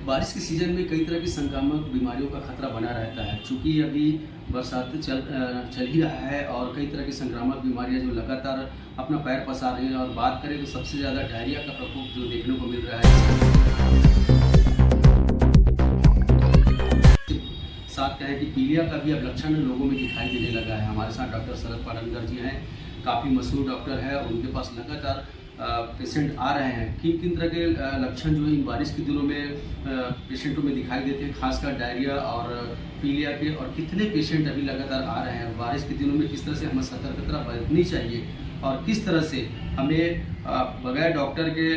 बारिश के सीज़न में कई तरह की संक्रामक बीमारियों का खतरा बना रहता है। चूँकि अभी बरसात चल ही रहा है और कई तरह की संक्रामक बीमारियाँ जो लगातार अपना पैर पसार रही हैं, और बात करें तो सबसे ज़्यादा डायरिया का प्रकोप जो देखने को मिल रहा है। साथ कहें कि पीलिया का भी अब लक्षण लोगों में दिखाई देने लगा है। हमारे साथ डॉक्टर शरद पाडनकर जी हैं, काफ़ी मशहूर डॉक्टर है, और उनके पास लगातार पेशेंट आ रहे हैं। किन किन तरह के लक्षण जो इन बारिश के दिनों में पेशेंटों में दिखाई देते हैं, खासकर डायरिया और पीलिया के, और कितने पेशेंट अभी लगातार आ रहे हैं? बारिश के दिनों में किस तरह से हमें सतर्कता बरतनी चाहिए, और किस तरह से हमें बगैर डॉक्टर के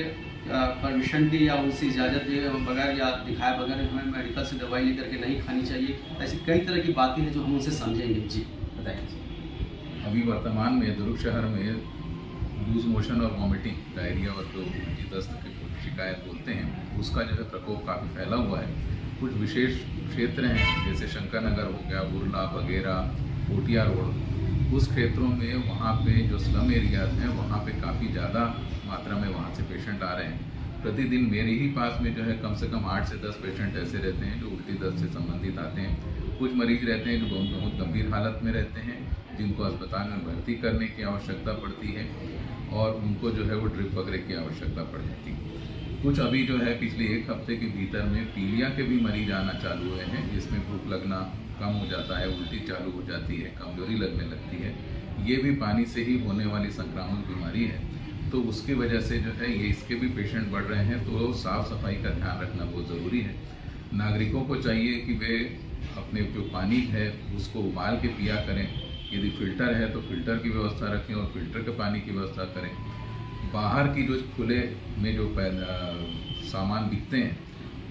परमिशन की या उनसे इजाज़त दिए बगैर या दिखाए बगैर हमें मेडिकल से दवाई लेकर के नहीं खानी चाहिए? ऐसी कई तरह की बातें हैं जो हम उनसे समझेंगे। जी बताइए। अभी वर्तमान में दुर्ग शहर में लूज मोशन और वॉमिटिंग, डायरिया और जो उल्टी दस्त की शिकायत बोलते हैं, उसका जो है प्रकोप काफ़ी फैला हुआ है। कुछ विशेष क्षेत्र हैं जैसे शंकर नगर हो गया, बुरला वगैरह, कोटिया रोड, उस क्षेत्रों में वहाँ पे जो स्लम एरियाज हैं वहाँ पे काफ़ी ज़्यादा मात्रा में वहाँ से पेशेंट आ रहे हैं। प्रतिदिन मेरे ही पास में जो है कम से कम 8 से 10 पेशेंट ऐसे रहते हैं जो उल्टी दस्त से संबंधित आते हैं। कुछ मरीज रहते हैं जो बहुत गंभीर हालत में रहते हैं, जिनको अस्पताल में भर्ती करने की आवश्यकता पड़ती है और उनको जो है वो ड्रिप वगैरह की आवश्यकता पड़ जाती है। कुछ अभी जो है पिछले 1 हफ्ते के भीतर में पीलिया के भी मरीज आना चालू हुए हैं, जिसमें भूख लगना कम हो जाता है, उल्टी चालू हो जाती है, कमजोरी लगने लगती है। ये भी पानी से ही होने वाली संक्रामक बीमारी है, तो उसकी वजह से जो है ये इसके भी पेशेंट बढ़ रहे हैं। तो साफ़ सफाई का ध्यान रखना बहुत ज़रूरी है। नागरिकों को चाहिए कि वे अपने जो पानी है उसको उबाल के पिया करें। यदि फ़िल्टर है तो फ़िल्टर की व्यवस्था रखें और फ़िल्टर के पानी की व्यवस्था करें। बाहर की जो खुले में जो सामान बिकते हैं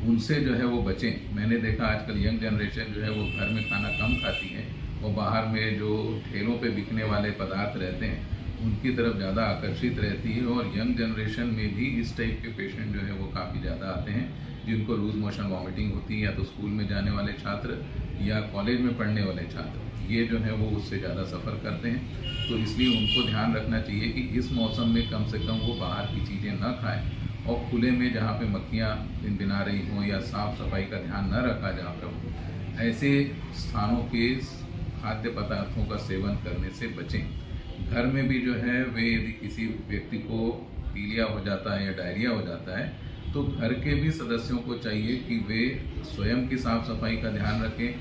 उनसे जो है वो बचें। मैंने देखा आजकल यंग जनरेशन जो है वो घर में खाना कम खाती है और बाहर में जो ठेलों पे बिकने वाले पदार्थ रहते हैं उनकी तरफ ज़्यादा आकर्षित रहती है, और यंग जनरेशन में भी इस टाइप के पेशेंट जो है वो काफ़ी ज़्यादा आते हैं, जिनको लूज मोशन वॉमिटिंग होती है, या तो स्कूल में जाने वाले छात्र या कॉलेज में पढ़ने वाले छात्र, ये जो है वो उससे ज़्यादा सफ़र करते हैं। तो इसलिए उनको ध्यान रखना चाहिए कि इस मौसम में कम से कम वो बाहर की चीज़ें न खाएं, और खुले में जहाँ पे मक्खियाँ भिनभिना रही हों या साफ़ सफाई का ध्यान न रखा जहाँ पर हो, ऐसे स्थानों के खाद्य पदार्थों का सेवन करने से बचें। घर में भी जो है वे यदि किसी व्यक्ति को पीलिया हो जाता है या डायरिया हो जाता है तो घर के भी सदस्यों को चाहिए कि वे स्वयं की साफ़ सफाई का ध्यान रखें,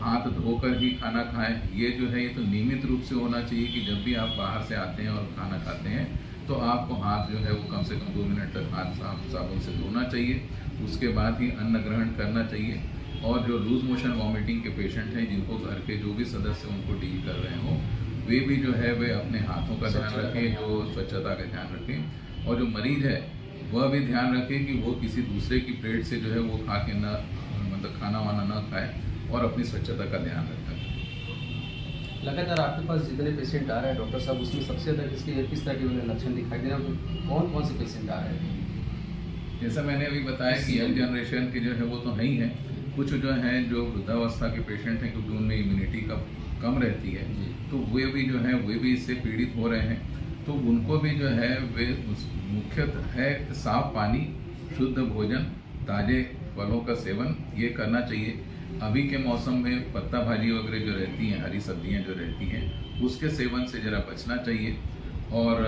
हाथ धोकर ही खाना खाएं। ये जो है ये तो नियमित रूप से होना चाहिए कि जब भी आप बाहर से आते हैं और खाना खाते हैं तो आपको हाथ जो है वो कम से कम 2 मिनट तक हाथ साबुन से धोना चाहिए, उसके बाद ही अन्न ग्रहण करना चाहिए। और जो लूज मोशन वॉमिटिंग के पेशेंट हैं जिनको घर के जो भी सदस्य उनको डील कर रहे हों, वे भी जो है वे अपने हाथों का ध्यान रखें, जो स्वच्छता का ध्यान रखें, और जो मरीज है वह भी ध्यान रखे कि वो किसी दूसरे की प्लेट से जो है वो खा के न मतलब खाना वाना न खाए, और अपनी स्वच्छता का ध्यान रखें। लगातार आपके पास जितने पेशेंट आ रहे हैं डॉक्टर साहब, उसमें सबसे ज़्यादा किस तरह के लक्षण दिखाई दे रहे हैं? कौन कौन से पेशेंट आ रहे हैं? जैसा मैंने अभी बताया कि यंग जनरेशन के जो है वो तो है ही हैं, कुछ जो हैं जो वृद्धावस्था के पेशेंट हैं क्योंकि उनमें इम्यूनिटी कम रहती है, तो वे भी जो हैं वे भी इससे पीड़ित हो रहे हैं। तो उनको भी जो है वे मुख्यतः है साफ पानी, शुद्ध भोजन, ताज़े फलों का सेवन ये करना चाहिए। अभी के मौसम में पत्ता भाजी वगैरह जो रहती हैं, हरी सब्जियां जो रहती हैं, उसके सेवन से ज़रा बचना चाहिए। और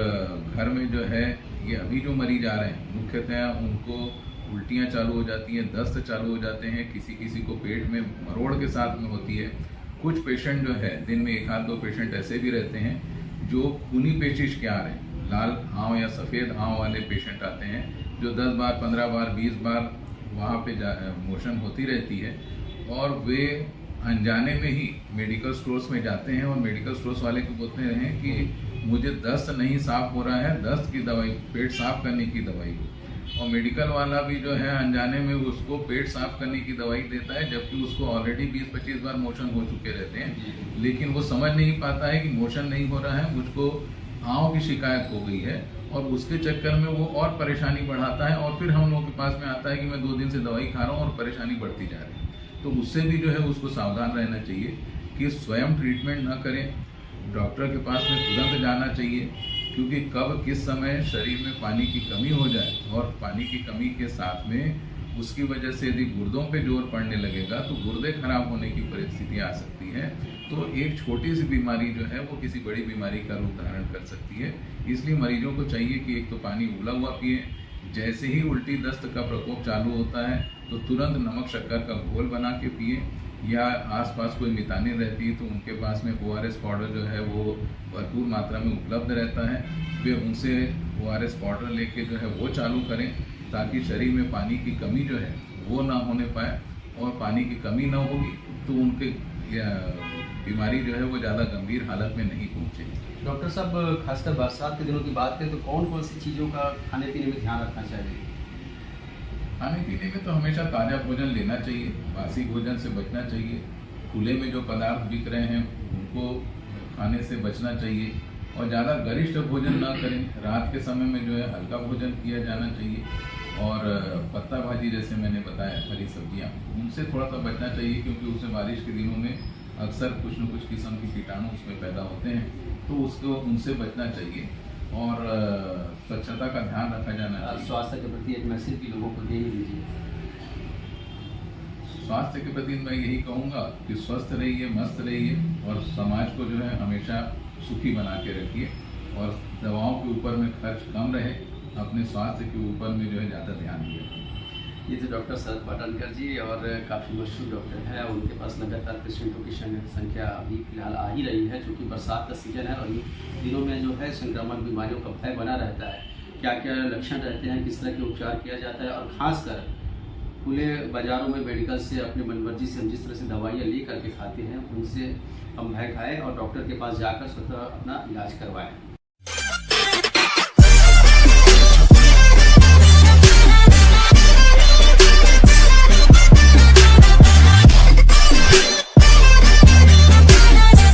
घर में जो है ये अभी जो मरीज आ रहे हैं मुख्यतः उनको उल्टियाँ चालू हो जाती हैं, दस्त चालू हो जाते हैं, किसी को पेट में मरोड़ के साथ में होती है। कुछ पेशेंट जो है दिन में 1 आध 2 पेशेंट ऐसे भी रहते हैं जो खूनी पेचिश के आ रहे हैं, लाल आँव या सफ़ेद आँव वाले पेशेंट आते हैं जो 10 बार 15 बार 20 बार वहाँ पे मोशन होती रहती है, और वे अनजाने में ही मेडिकल स्टोर्स में जाते हैं और मेडिकल स्टोर्स वाले को बोलते हैं कि मुझे दस्त नहीं साफ़ हो रहा है, दस्त की दवाई, पेट साफ़ करने की दवाई। और मेडिकल वाला भी जो है अनजाने में उसको पेट साफ करने की दवाई देता है, जबकि उसको ऑलरेडी 20-25 बार मोशन हो चुके रहते हैं, लेकिन वो समझ नहीं पाता है कि मोशन नहीं हो रहा है, मुझको आँव की शिकायत हो गई है, और उसके चक्कर में वो और परेशानी बढ़ाता है, और फिर हम लोगों के पास में आता है कि मैं 2 दिन से दवाई खा रहा हूँ और परेशानी बढ़ती जा रही है। तो उससे भी जो है उसको सावधान रहना चाहिए कि स्वयं ट्रीटमेंट ना करें, डॉक्टर के पास में तुरंत जाना चाहिए, क्योंकि कब किस समय शरीर में पानी की कमी हो जाए और पानी की कमी के साथ में उसकी वजह से यदि गुर्दों पे जोर पड़ने लगेगा तो गुर्दे खराब होने की परिस्थिति आ सकती है। तो एक छोटी सी बीमारी जो है वो किसी बड़ी बीमारी का रूप धारण कर सकती है। इसलिए मरीजों को चाहिए कि एक तो पानी उबला हुआ पिए, जैसे ही उल्टी दस्त का प्रकोप चालू होता है तो तुरंत नमक शक्कर का घोल बना के पिए, या आसपास कोई मितानिन रहती है तो उनके पास में ORS पाउडर जो है वो भरपूर मात्रा में उपलब्ध रहता है, वे उनसे ORS पाउडर लेके जो है वो चालू करें, ताकि शरीर में पानी की कमी जो है वो ना होने पाए, और पानी की कमी ना होगी तो उनके बीमारी जो है वो ज़्यादा गंभीर हालत में नहीं पहुँचेगी। डॉक्टर साहब, खासकर बरसात के दिनों की बात करें तो कौन कौन सी चीज़ों का खाने पीने में ध्यान रखना चाहिए? खाने पीने में तो हमेशा ताज़ा भोजन लेना चाहिए, बासी भोजन से बचना चाहिए, खुले में जो पदार्थ बिक रहे हैं उनको खाने से बचना चाहिए, और ज़्यादा गरिष्ठ भोजन ना करें। रात के समय में जो है हल्का भोजन किया जाना चाहिए, और पत्ता भाजी जैसे मैंने बताया, हरी सब्जियाँ, उनसे थोड़ा सा बचना चाहिए, क्योंकि उससे बारिश के दिनों में अक्सर कुछ न कुछ किस्म के कीटाणु उसमें पैदा होते हैं, तो उसको उनसे बचना चाहिए, और स्वच्छता का ध्यान रखा जाना चाहिए। स्वास्थ्य के प्रति एक मैसेज भी लोगों को दे ही दीजिए। स्वास्थ्य के प्रति मैं यही कहूँगा कि स्वस्थ रहिए, मस्त रहिए, और समाज को जो है हमेशा सुखी बना के रखिए, और दवाओं के ऊपर में खर्च कम रहे, अपने स्वास्थ्य के ऊपर में जो है ज़्यादा ध्यान दिए। ये तो डॉक्टर शरद पाटनकर जी, और काफ़ी मशहूर डॉक्टर हैं। उनके पास लगातार पेशेंटों की संख्या अभी फिलहाल आ ही रही है, क्योंकि बरसात का सीजन है और इन दिनों में जो है संक्रामक बीमारियों का भय बना रहता है। क्या क्या लक्षण रहते हैं, किस तरह के उपचार किया जाता है, और ख़ासकर खुले बाज़ारों में मेडिकल से अपने मनमर्जी से हम जिस तरह से दवाइयाँ ले करके खाते हैं, उनसे हम भय खाएँ और डॉक्टर के पास जाकर स्वतः अपना इलाज करवाएँ।